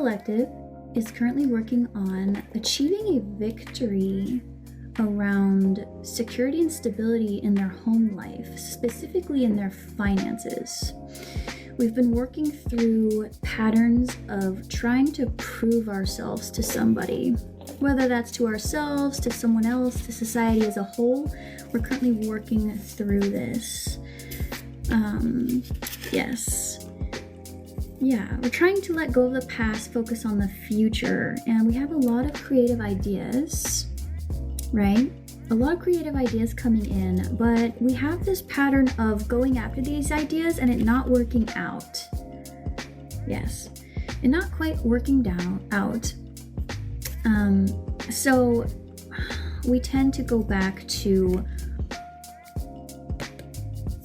collective is currently working on achieving a victory around security and stability in their home life, specifically in their finances. We've been working through patterns of trying to prove ourselves to somebody, whether that's to ourselves, to someone else, to society as a whole. We're currently working through this. Yes. Yeah, we're trying to let go of the past, focus on the future, and we have a lot of creative ideas, right? A lot of creative ideas coming in, but we have this pattern of going after these ideas and it not working out. Yes, and not quite working out. So we tend to go back to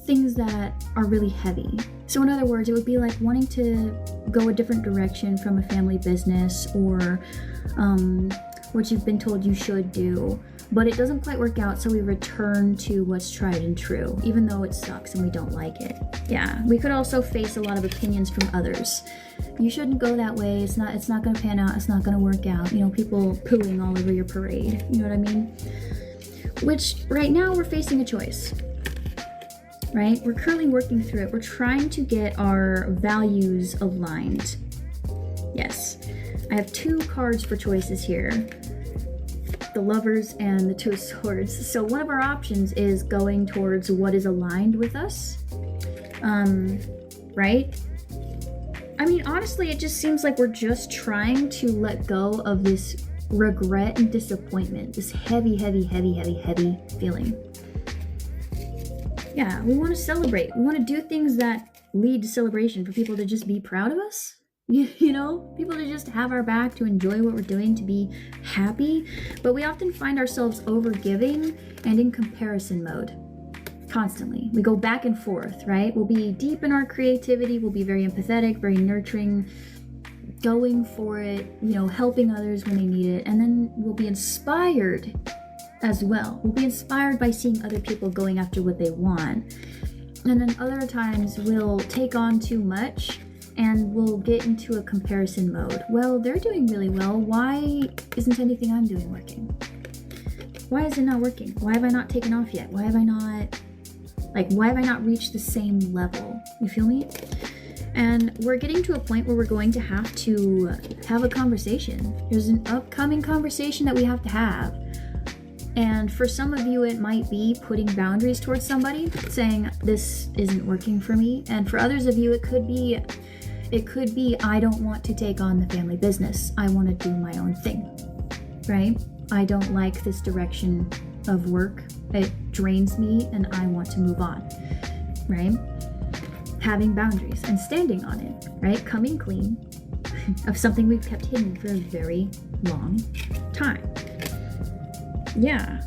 things that are really heavy. So in other words, it would be like wanting to go a different direction from a family business or what you've been told you should do, but it doesn't quite work out, so we return to what's tried and true, even though it sucks and we don't like it. Yeah, we could also face a lot of opinions from others. You shouldn't go that way, it's not gonna pan out, it's not gonna work out, you know, people pooing all over your parade, you know what I mean? Which right now we're facing a choice, right? We're currently working through it. We're trying to get our values aligned. Yes, I have two cards for choices here. The Lovers and the Two of Swords. So one of our options is going towards what is aligned with us, right? I mean, honestly, it just seems like we're just trying to let go of this regret and disappointment, this heavy feeling. Yeah, we want to celebrate. We want to do things that lead to celebration, for people to just be proud of us. You know, people to just have our back, to enjoy what we're doing, to be happy. But we often find ourselves over-giving and in comparison mode constantly. We go back and forth, right? We'll be deep in our creativity. We'll be very empathetic, very nurturing, going for it, you know, helping others when they need it. And then we'll be inspired as well. We'll be inspired by seeing other people going after what they want. And then other times we'll take on too much and we'll get into a comparison mode. Well, they're doing really well. Why isn't anything I'm doing working? Why is it not working? Why have I not taken off yet? Why have I not reached the same level? You feel me? And we're getting to a point where we're going to have a conversation. There's an upcoming conversation that we have to have. And for some of you, it might be putting boundaries towards somebody, saying, this isn't working for me. And for others of you, it could be, I don't want to take on the family business. I want to do my own thing, right? I don't like this direction of work. It drains me and I want to move on, right? Having boundaries and standing on it, right? Coming clean of something we've kept hidden for a very long time. Yeah.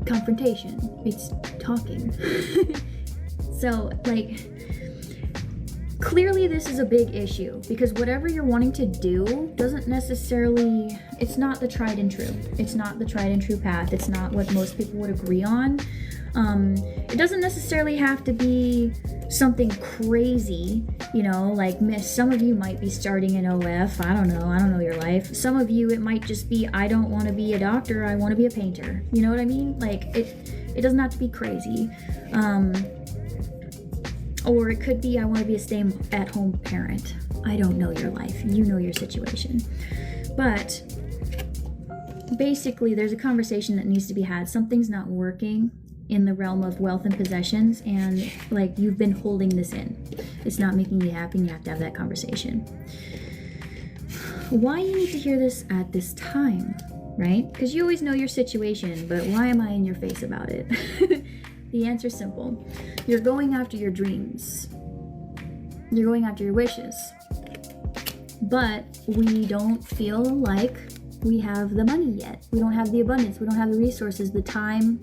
Confrontation. It's talking. So, like, clearly this is a big issue, because whatever you're wanting to do doesn't necessarily, it's not the tried and true. It's not the tried and true path. It's not what most people would agree on. It doesn't necessarily have to be something crazy, you know, like some of you might be starting an OF. I don't know your life. Some of you, it might just be, I don't want to be a doctor, I want to be a painter. You know what I mean? Like, it doesn't have to be crazy. Or it could be, I want to be a stay-at-home parent. I don't know your life. You know your situation. But basically, there's a conversation that needs to be had. Something's not working in the realm of wealth and possessions, and like, you've been holding this in. It's not making you happy, and you have to have that conversation. Why you need to hear this at this time, right? Because you always know your situation, but why am I in your face about it? The answer's simple. You're going after your dreams. You're going after your wishes. But we don't feel like we have the money yet. We don't have the abundance. We don't have the resources, the time,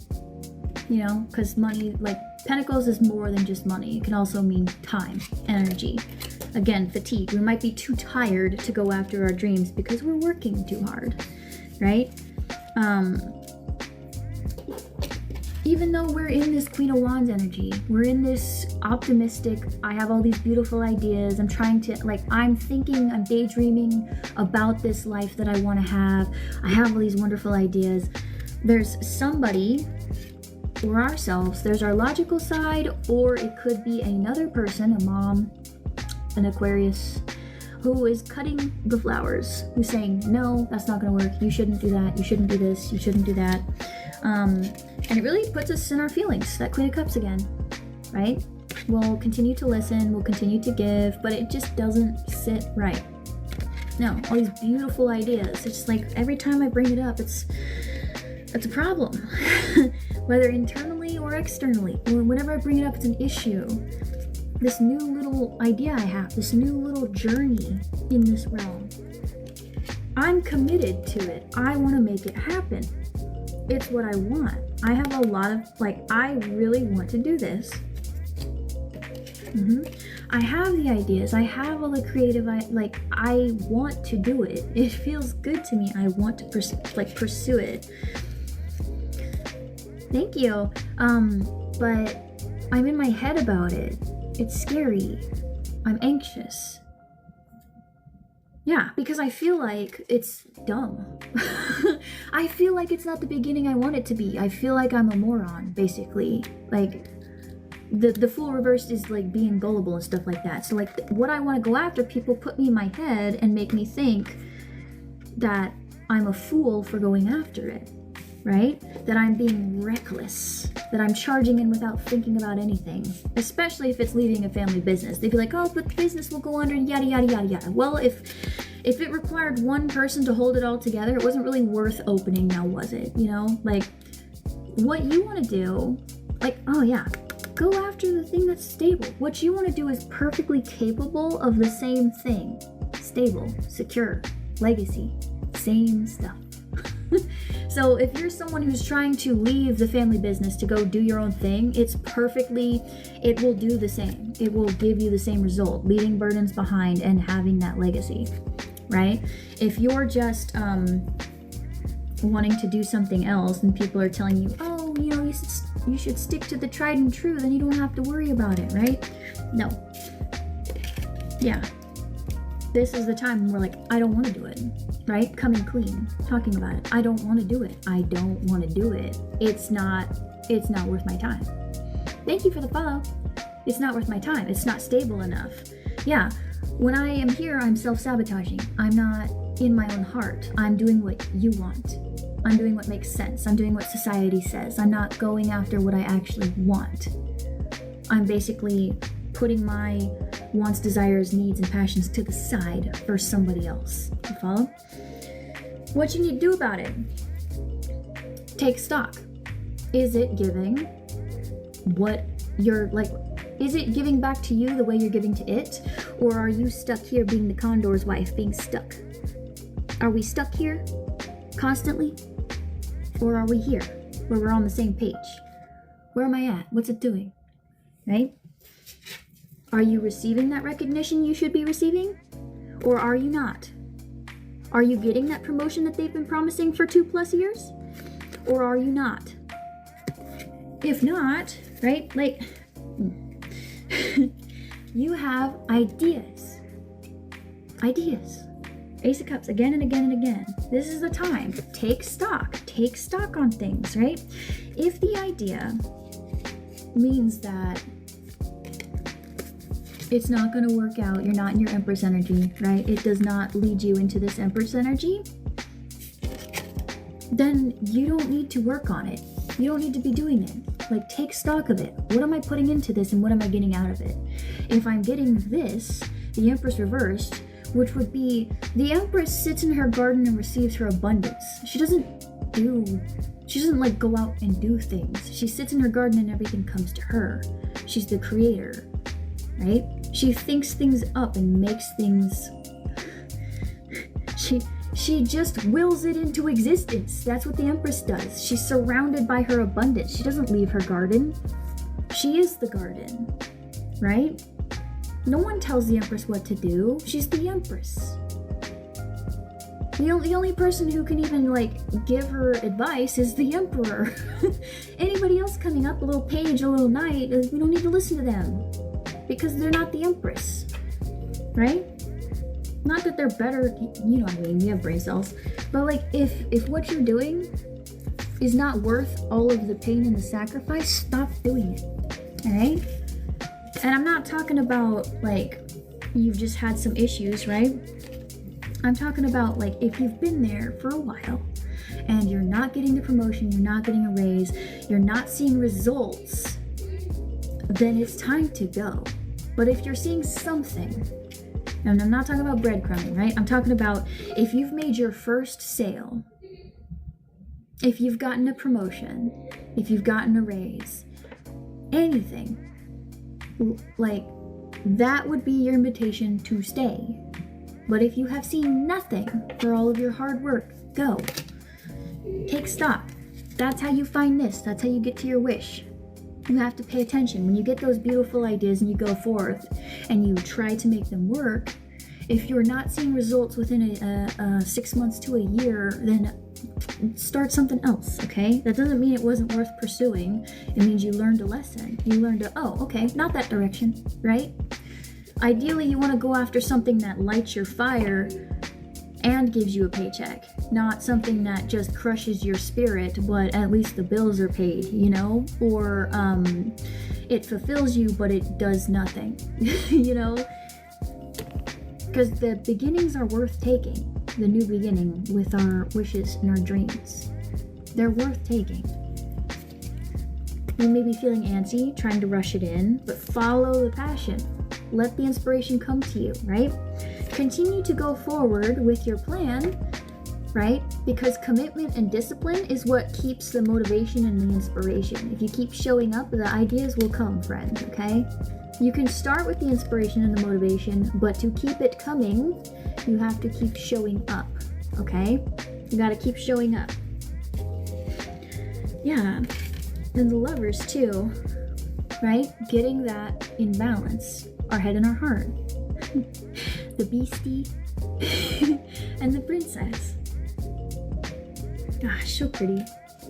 you know, because money, like, Pentacles is more than just money. It can also mean time, energy. Again, fatigue. We might be too tired to go after our dreams because we're working too hard, right? even though we're in this Queen of Wands energy, we're in this optimistic, I have all these beautiful ideas, I'm trying to, like, I'm thinking, I'm daydreaming about this life that I want to have, I have all these wonderful ideas. There's somebody, or ourselves, there's our logical side, or it could be another person, a mom, an Aquarius, who is cutting the flowers, who's saying, no, that's not gonna work, you shouldn't do that, you shouldn't do this, you shouldn't do that. And it really puts us in our feelings, that Queen of Cups again, right? We'll continue to listen, we'll continue to give, but it just doesn't sit right. No, all these beautiful ideas, it's like every time I bring it up, it's a problem. Whether internally or externally, or whenever I bring it up, it's an issue. This new little idea I have, this new little journey in this realm, I'm committed to it. I want to make it happen. It's what I want. I have a lot of, like, I really want to do this. I have the ideas. I have all the creative, I want to do it. It feels good to me. I want to pursue it. Thank you. But I'm in my head about it. It's scary. I'm anxious. Yeah, because I feel like it's dumb. I feel like it's not the beginning I want it to be. I feel like I'm a moron, basically. Like, the fool reversed is like being gullible and stuff like that. So like what I want to go after, people put me in my head and make me think that I'm a fool for going after it, right? That I'm being reckless, that I'm charging in without thinking about anything, especially if it's leading a family business. They'd be like, oh, but the business will go under, yada, yada, yada, yada. Well, if it required one person to hold it all together, it wasn't really worth opening, now was it? You know, like, what you want to do, like, oh yeah, go after the thing that's stable. What you want to do is perfectly capable of the same thing. Stable, secure, legacy, same stuff. So if you're someone who's trying to leave the family business to go do your own thing, it will do the same. It will give you the same result, leaving burdens behind and having that legacy, right? If you're just wanting to do something else and people are telling you, oh, you know, you should stick to the tried and true, then you don't have to worry about it, right? No. Yeah. This is the time when we're like, I don't want to do it, right? Coming clean, talking about it. I don't want to do it. I don't want to do it. It's not worth my time. Thank you for the follow. It's not worth my time. It's not stable enough. Yeah, when I am here, I'm self-sabotaging. I'm not in my own heart. I'm doing what you want. I'm doing what makes sense. I'm doing what society says. I'm not going after what I actually want. I'm basically putting my wants, desires, needs, and passions to the side for somebody else. You follow? What you need to do about it? Take stock. Is it giving what you're like? Is it giving back to you the way you're giving to it? Or are you stuck here being the condor's wife, being stuck? Are we stuck here constantly? Or are we here where we're on the same page? Where am I at? What's it doing? Right? Are you receiving that recognition you should be receiving? Or are you not? Are you getting that promotion that they've been promising for 2+ years? Or are you not? If not, right, like, you have ideas. Ideas. Ace of Cups again and again and again. This is the time. Take stock. Take stock on things, right? If the idea means that it's not going to work out, you're not in your Empress energy, right? It does not lead you into this Empress energy, then you don't need to work on it. You don't need to be doing it. Like, take stock of it. What am I putting into this and what am I getting out of it? If I'm getting this, the Empress reversed, which would be the Empress sits in her garden and receives her abundance. She doesn't like go out and do things. She sits in her garden and everything comes to her. She's the creator, right? She thinks things up and makes things, she just wills it into existence. That's what the Empress does. She's surrounded by her abundance. She doesn't leave her garden. She is the garden, right? No one tells the Empress what to do. She's the Empress. The only person who can even like give her advice is the emperor. Anybody else coming up, a little page, a little knight, we don't need to listen to them because they're not the empress, right? Not that they're better, you know what I mean, you have brain cells, but like if what you're doing is not worth all of the pain and the sacrifice, stop doing it, all right? And I'm not talking about like you've just had some issues, right? I'm talking about like if you've been there for a while and you're not getting the promotion, you're not getting a raise, you're not seeing results, then it's time to go. But if you're seeing something, and I'm not talking about breadcrumbing, right? I'm talking about if you've made your first sale, if you've gotten a promotion, if you've gotten a raise, anything, like that would be your invitation to stay. But if you have seen nothing for all of your hard work, go. Take stock. That's how you find this. That's how you get to your wish. You have to pay attention. When you get those beautiful ideas and you go forth and you try to make them work, if you're not seeing results within 6 months to a year, then start something else, okay? That doesn't mean it wasn't worth pursuing. It means you learned a lesson. You learned oh, okay, not that direction, right? Ideally, you want to go after something that lights your fire and gives you a paycheck, not something that just crushes your spirit, but at least the bills are paid, you know? Or it fulfills you, but it does nothing, you know? Because the beginnings are worth taking, the new beginning with our wishes and our dreams. They're worth taking. You may be feeling antsy, trying to rush it in, but follow the passion. Let the inspiration come to you, right? Continue to go forward with your plan, right? Because commitment and discipline is what keeps the motivation and the inspiration. If you keep showing up, the ideas will come, friend, okay? You can start with the inspiration and the motivation, but to keep it coming, you have to keep showing up, okay? You gotta keep showing up. Yeah, and the lovers too, right? Getting that in balance. Our head and our heart. The beastie and the princess. Gosh, so pretty.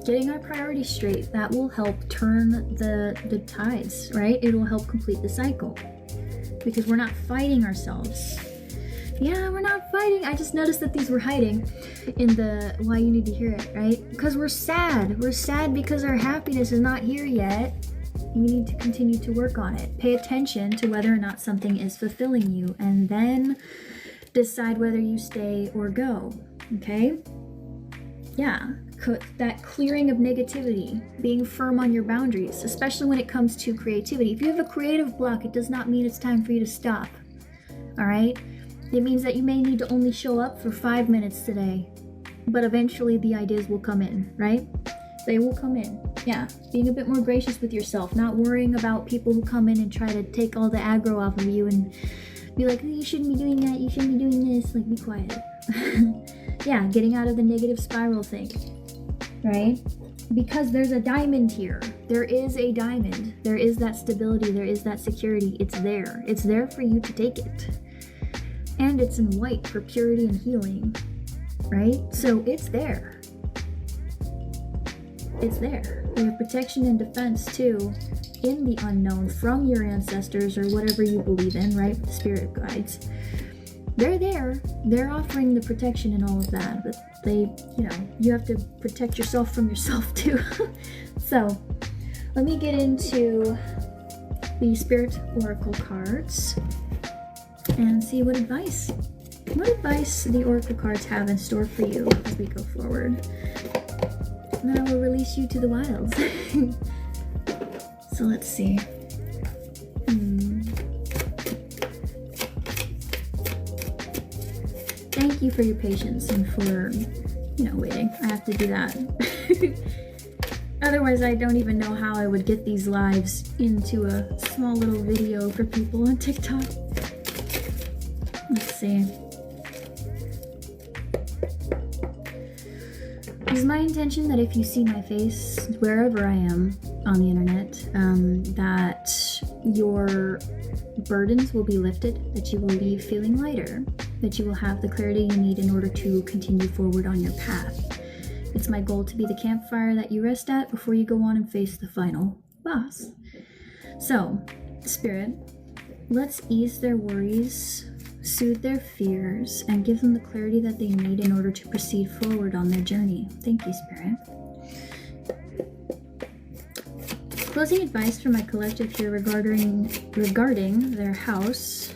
Getting our priorities straight, that will help turn the tides, right? It will help complete the cycle. Because we're not fighting ourselves. Yeah, we're not fighting. I just noticed that these were hiding in the why you need to hear it, right? Because we're sad. We're sad because our happiness is not here yet. We need to continue to work on it. Pay attention to whether or not something is fulfilling you, and then decide whether you stay or go, okay? Yeah, that clearing of negativity, being firm on your boundaries, especially when it comes to creativity. If you have a creative block, it does not mean it's time for you to stop, all right? It means that you may need to only show up for 5 minutes today, but eventually the ideas will come in, right? They will come in. Yeah, being a bit more gracious with yourself, not worrying about people who come in and try to take all the aggro off of you and be like, oh, you shouldn't be doing that, you shouldn't be doing this, like, be quiet. Yeah, getting out of the negative spiral thing, right? Because there's a diamond here. There is a diamond. There is that stability, there is that security. It's there. It's there for you to take it. And it's in white for purity and healing, right? So it's there. It's there. You have protection and defense too in the unknown from your ancestors or whatever you believe in, right? Spirit guides. They're there. They're offering the protection and all of that, but they, you know, you have to protect yourself from yourself too. So let me get into the Spirit Oracle cards and see what advice the Oracle cards have in store for you as we go forward. And then I will release you to the wilds. So let's see. Thank you for your patience and for, you know, waiting. I have to do that. Otherwise, I don't even know how I would get these lives into a small little video for people on TikTok. Let's see. It's my intention that if you see my face wherever I am on the internet, that your burdens will be lifted, that you will leave feeling lighter, that you will have the clarity you need in order to continue forward on your path. It's my goal to be the campfire that you rest at before you go on and face the final boss. So, Spirit, let's ease their worries, soothe their fears, and give them the clarity that they need in order to proceed forward on their journey. Thank you, Spirit. Closing advice from my collective here regarding their house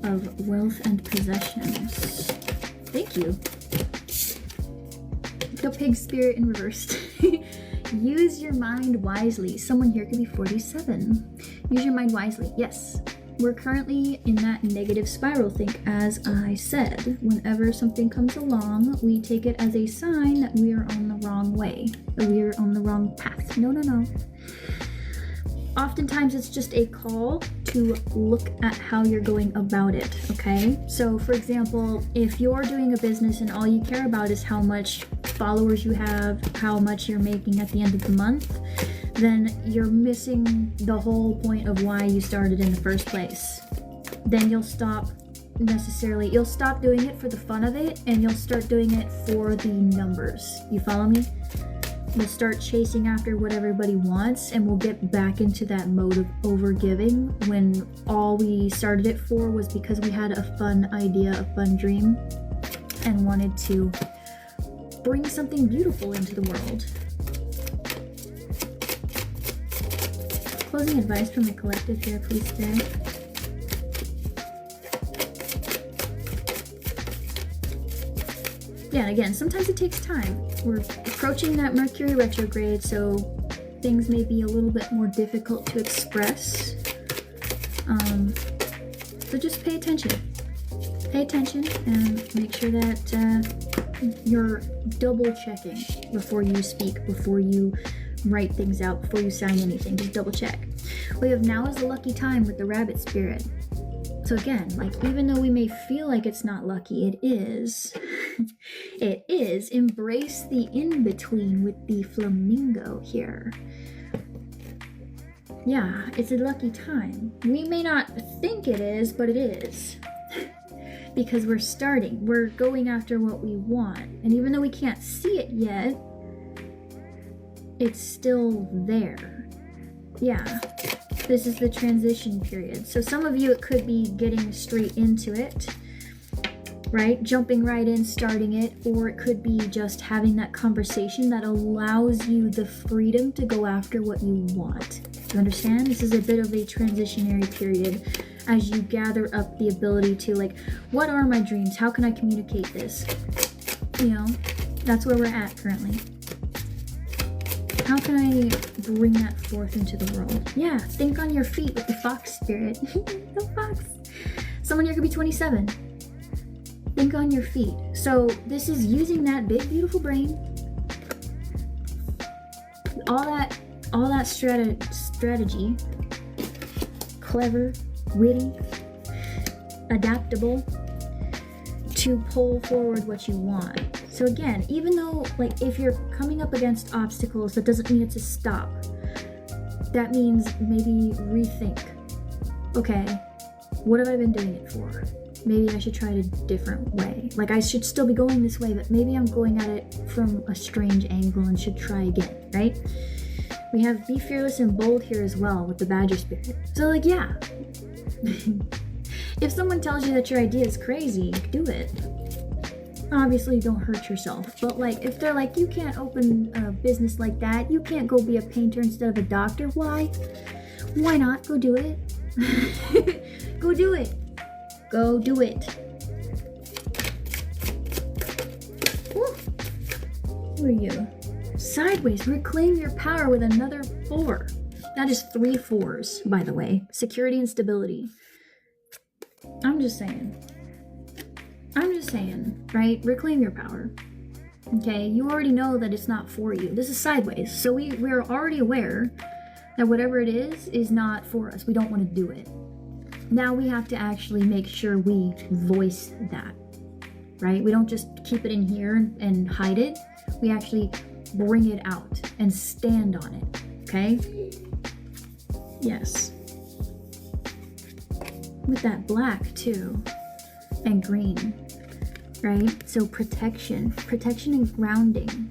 of wealth and possessions. Thank you. The pig spirit in reversed. Use your mind wisely. Someone here could be 47. Use your mind wisely. Yes. We're currently in that negative spiral, think, as I said. Whenever something comes along, we take it as a sign that we are on the wrong way, that we are on the wrong path. No. Oftentimes it's just a call to look at how you're going about it, okay? So for example, if you're doing a business and all you care about is how much followers you have, how much you're making at the end of the month, then you're missing the whole point of why you started in the first place. Then you'll stop doing it for the fun of it, and you'll start doing it for the numbers. You follow me? We'll start chasing after what everybody wants, and we'll get back into that mode of overgiving when all we started it for was because we had a fun idea, a fun dream, and wanted to bring something beautiful into the world. Closing advice from the collective here, please, Spirit. Yeah, and again, sometimes it takes time. We're approaching that Mercury retrograde, so things may be a little bit more difficult to express. So just pay attention. Pay attention and make sure that you're double checking before you speak, before you write things out, before you sign anything. Just double check. We have now is the lucky time with the rabbit spirit. So again, like, even though we may feel like it's not lucky, it is. It is. Embrace the in-between with the flamingo here. Yeah, it's a lucky time. We may not think it is, but it is. Because we're starting. We're going after what we want. And even though we can't see it yet, it's still there. Yeah. This is the transition period. So some of you, it could be getting straight into it, right? Jumping right in, starting it, or it could be just having that conversation that allows you the freedom to go after what you want. You understand? This is a bit of a transitionary period as you gather up the ability to, like, what are my dreams? How can I communicate this? You know, that's where we're at currently. How can I bring that forth into the world? Yeah, think on your feet with the fox spirit. The fox. Someone here could be 27. Think on your feet. So this is using that big, beautiful brain. All that strategy. Clever, witty, adaptable, to pull forward what you want. So again, even though, like, if you're coming up against obstacles, that doesn't mean it's a stop. That means maybe rethink. Okay, what have I been doing it for? Maybe I should try it a different way. Like, I should still be going this way, but maybe I'm going at it from a strange angle and should try again, right? We have be fearless and bold here as well with the badger spirit. So, like, yeah. If someone tells you that your idea is crazy, do it. Obviously, don't hurt yourself. But, like, if they're like, you can't open a business like that, you can't go be a painter instead of a doctor, why? Why not? Go do it. Go do it. Go do it. Ooh. Who are you? Sideways. Reclaim your power with another 4. That is 3 4s, by the way. Security and stability. I'm just saying, right? Reclaim your power. Okay, you already know that it's not for you. This is sideways. So we're already aware that whatever it is not for us. We don't want to do it. Now we have to actually make sure we voice that, right? We don't just keep it in here and hide it. We actually bring it out and stand on it, okay? Yes. With that black too, and green, right? So protection and grounding,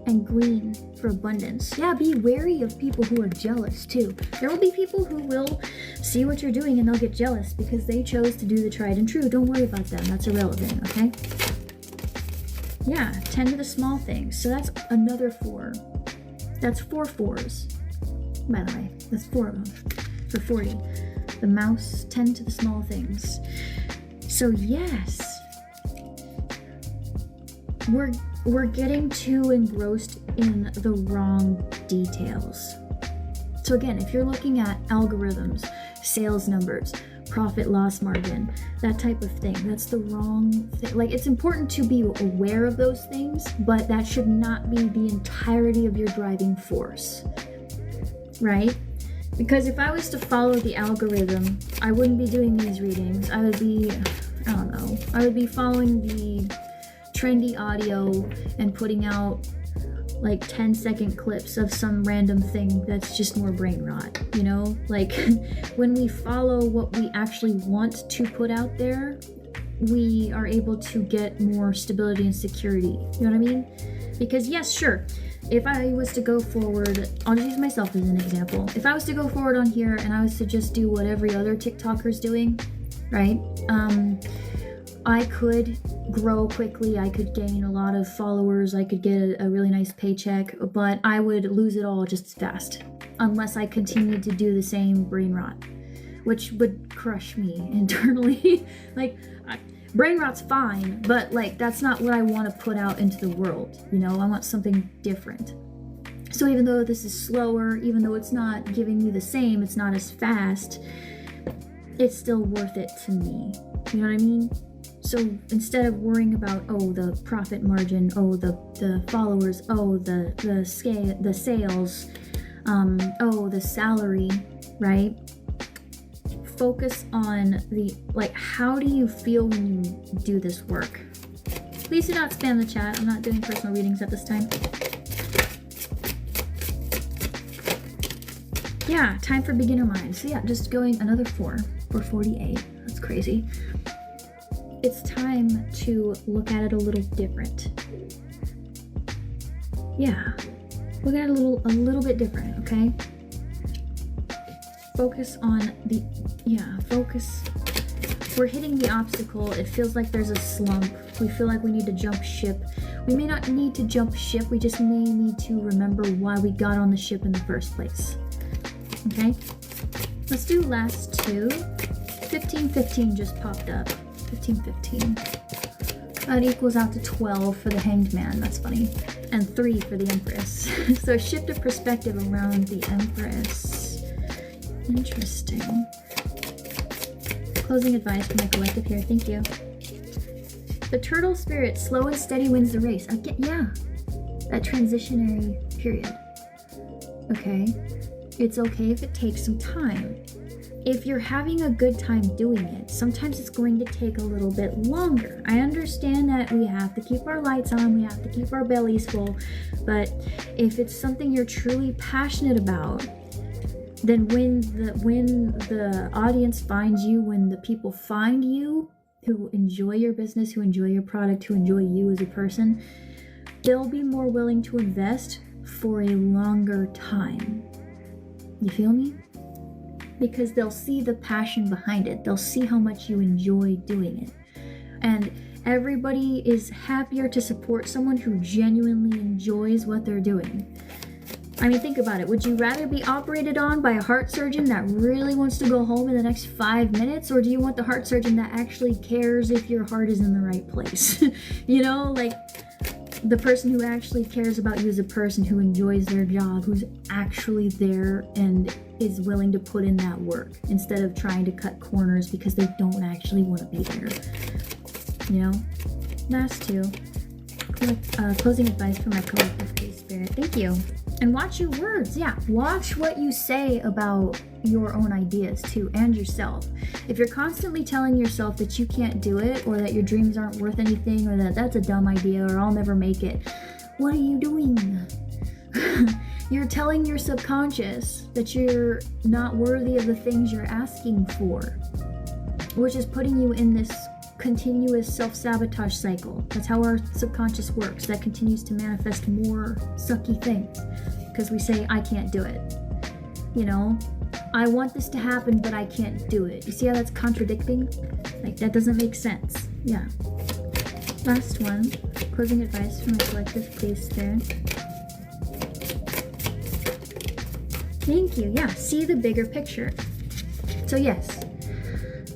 and green for abundance. Yeah, be wary of people who are jealous too. There will be people who will see what you're doing and they'll get jealous because they chose to do the tried and true. Don't worry about them. That's irrelevant, okay? Yeah, tend to the small things. So that's another 4. That's 4 4s. By the way, that's 4 of them for 40. The mouse, tend to the small things. So yes, we're getting too engrossed in the wrong details. So again, if you're looking at algorithms, sales numbers, profit loss margin, that type of thing, that's the wrong thing. Like, it's important to be aware of those things, but that should not be the entirety of your driving force, right? Because if I was to follow the algorithm, I wouldn't be doing these readings. I would be, I don't know, I would be following the trendy audio and putting out like 10-second clips of some random thing that's just more brain rot, you know? Like, when we follow what we actually want to put out there, we are able to get more stability and security, you know what I mean? Because yes, sure, if I was to go forward, I'll just use myself as an example. If I was to go forward on here and I was to just do what every other TikToker's doing, right? I could grow quickly, I could gain a lot of followers, I could get a really nice paycheck, but I would lose it all just as fast unless I continued to do the same brain rot, which would crush me internally. Like, brain rot's fine, but like, that's not what I want to put out into the world, you know? I want something different. So even though this is slower, even though it's not giving me the same, it's not as fast, it's still worth it to me, you know what I mean? So instead of worrying about, oh, the profit margin, oh, the followers, oh, the scale, the sales, oh, the salary, right? Focus on the, like, how do you feel when you do this work? Please do not spam the chat. I'm not doing personal readings at this time. Yeah, time for beginner mind. So yeah, just going another 4 for 48. That's crazy. It's time to look at it a little different. Yeah, look at it a little bit different, okay? Focus on the, focus. We're hitting the obstacle. It feels like there's a slump. We feel like we need to jump ship. We may not need to jump ship. We just may need to remember why we got on the ship in the first place. Okay? Let's do last 2. 15-15 just popped up. 15-15. That equals out to 12 for the Hanged Man. That's funny. And 3 for the Empress. So shift of perspective around the Empress. Interesting. Closing advice from my collective here. Thank you. The turtle spirit, slow and steady wins the race. Yeah. That transitionary period. Okay. It's okay if it takes some time. If you're having a good time doing it, sometimes it's going to take a little bit longer. I understand that we have to keep our lights on, we have to keep our bellies full, but if it's something you're truly passionate about, then when the audience finds you, when the people find you who enjoy your business, who enjoy your product, who enjoy you as a person, they'll be more willing to invest for a longer time. You feel me? Because they'll see the passion behind it. They'll see how much you enjoy doing it. And everybody is happier to support someone who genuinely enjoys what they're doing. I mean, think about it. Would you rather be operated on by a heart surgeon that really wants to go home in the next 5 minutes? Or do you want the heart surgeon that actually cares if your heart is in the right place? You know, like, the person who actually cares about you as a person, who enjoys their job, who's actually there and is willing to put in that work instead of trying to cut corners because they don't actually want to be there. You know? Last 2. Closing advice from my collective spirit. Thank you. And watch your words. Yeah, watch what you say about your own ideas too, and yourself. If you're constantly telling yourself that you can't do it, or that your dreams aren't worth anything, or that that's a dumb idea, or I'll never make it, What are you doing? You're telling your subconscious that you're not worthy of the things you're asking for, which is putting you in this continuous self-sabotage cycle. That's how our subconscious works. That continues to manifest more sucky things because we say, I can't do it. You know, I want this to happen, but I can't do it. You see how that's contradicting? Like, that doesn't make sense. Yeah. Last one. Closing advice from my collective, please, Spirit. Thank you. Yeah, see the bigger picture. So yes,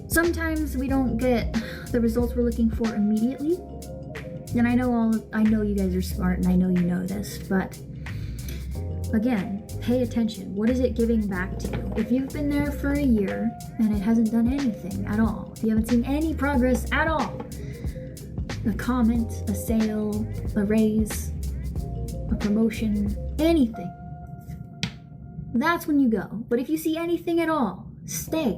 sometimes we don't get the results we're looking for immediately. And I know you guys are smart and I know you know this, but again, pay attention. What is it giving back to you? If you've been there for a year and it hasn't done anything at all, if you haven't seen any progress at all, a comment, a sale, a raise, a promotion, anything, that's when you go. But if you see anything at all, stay.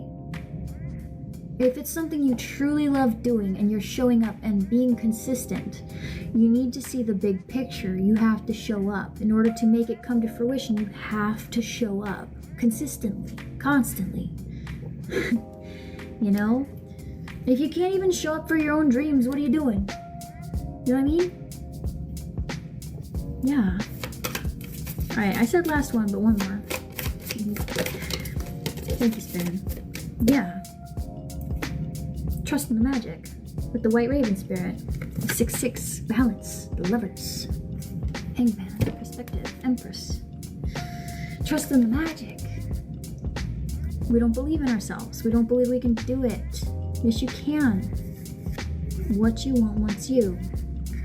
If it's something you truly love doing and you're showing up and being consistent, you need to see the big picture. You have to show up. In order to make it come to fruition, you have to show up consistently, constantly. You know? If you can't even show up for your own dreams, what are you doing? You know what I mean? Yeah. Alright, I said last one, but one more. Thank you, Spirit. Yeah. Trust in the magic with the White Raven Spirit. 6-6, balance, the lovers. Hangman, perspective, Empress. Trust in the magic. We don't believe in ourselves. We don't believe we can do it. Yes, you can. What you want wants you.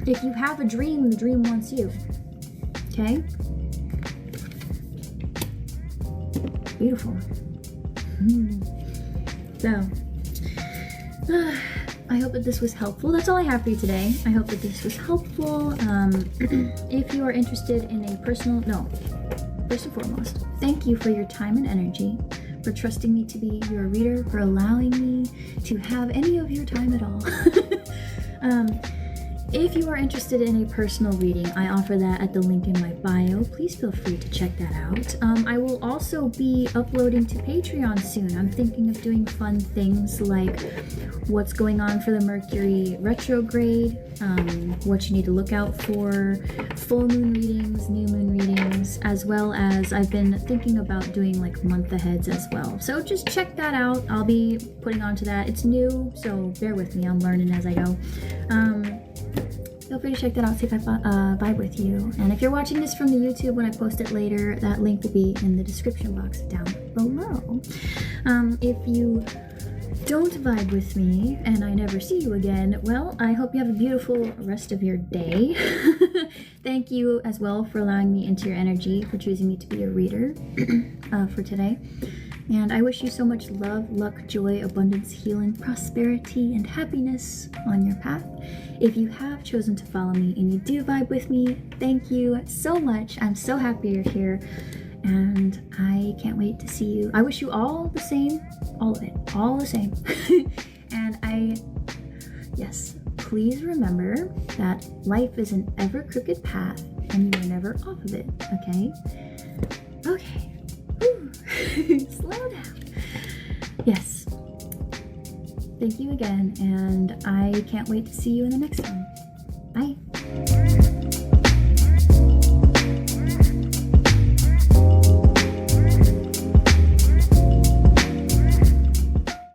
If you have a dream, the dream wants you. Okay? Beautiful. So, I hope that this was helpful. That's all I have for you today. I hope that this was helpful. If you are interested in a first and foremost, thank you for your time and energy, for trusting me to be your reader, for allowing me to have any of your time at all. If you are interested in a personal reading, I offer that at the link in my bio. Please feel free to check that out. I will also be uploading to Patreon soon. I'm thinking of doing fun things like what's going on for the Mercury retrograde, what you need to look out for, full moon readings, new moon readings, as well as I've been thinking about doing like month aheads as well. So just check that out. I'll be putting onto that. It's new, so bear with me. I'm learning as I go. Feel free to check that out, see if I vibe with you. And if you're watching this from the YouTube when I post it later, that link will be in the description box down below. If you don't vibe with me and I never see you again, well, I hope you have a beautiful rest of your day. Thank you as well for allowing me into your energy, for choosing me to be a reader for today. And I wish you so much love, luck, joy, abundance, healing, prosperity, and happiness on your path. If you have chosen to follow me and you do vibe with me, thank you so much. I'm so happy you're here, and I can't wait to see you. I wish you all the same, all of it, all the same. And yes, please remember that life is an ever crooked path and you are never off of it, okay? Okay. Slow down. Yes. Thank you again, and I can't wait to see you in the next one. Bye.